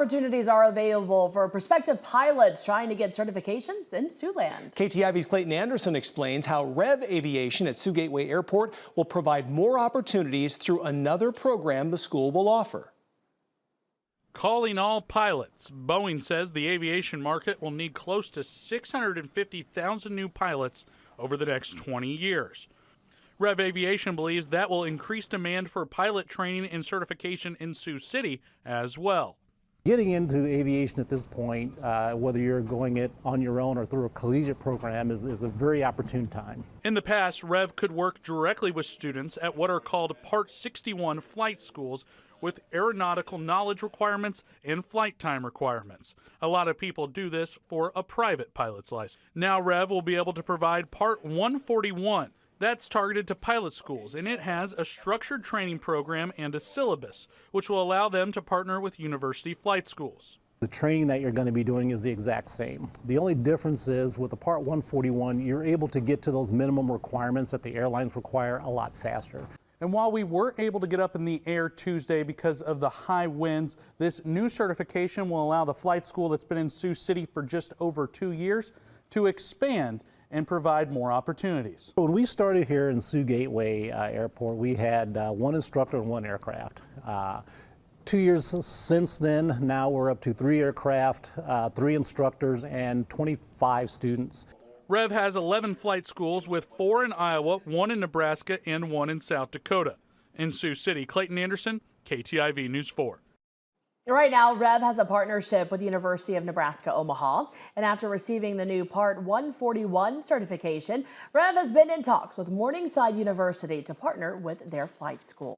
opportunities are available for prospective pilots trying to get certifications in Siouxland. KTIV's Clayton Anderson explains how Revv Aviation at Sioux Gateway Airport will provide more opportunities through another program the school will offer. Calling all pilots, Boeing says the aviation market will need close to 650,000 new pilots over the next 20 years. Revv Aviation believes that will increase demand for pilot training and certification in Sioux City as well. Getting into aviation at this point, whether you're going it on your own or through a collegiate program, is a very opportune time. In the past, Revv could work directly with students at what are called Part 61 flight schools with aeronautical knowledge requirements and flight time requirements. A lot of people do this for a private pilot's license. Now Revv will be able to provide Part 141. That's targeted to pilot schools, and it has a structured training program and a syllabus, which will allow them to partner with university flight schools. The training that you're going to be doing is the exact same. The only difference is with the Part 141, you're able to get to those minimum requirements that the airlines require a lot faster. And while we weren't able to get up in the air Tuesday because of the high winds, this new certification will allow the flight school that's been in Sioux City for just over 2 years to expand and provide more opportunities. When we started here in Sioux Gateway Airport, we had one instructor and one aircraft. 2 years since then, now we're up to 3 aircraft, 3 instructors, and 25 students. Revv has 11 flight schools with 4 in Iowa, 1 in Nebraska, and 1 in South Dakota. In Sioux City, Clayton Anderson, KTIV News 4. Right now, Revv has a partnership with the University of Nebraska-Omaha. And after receiving the new Part 141 certification, Revv has been in talks with Morningside University to partner with their flight school.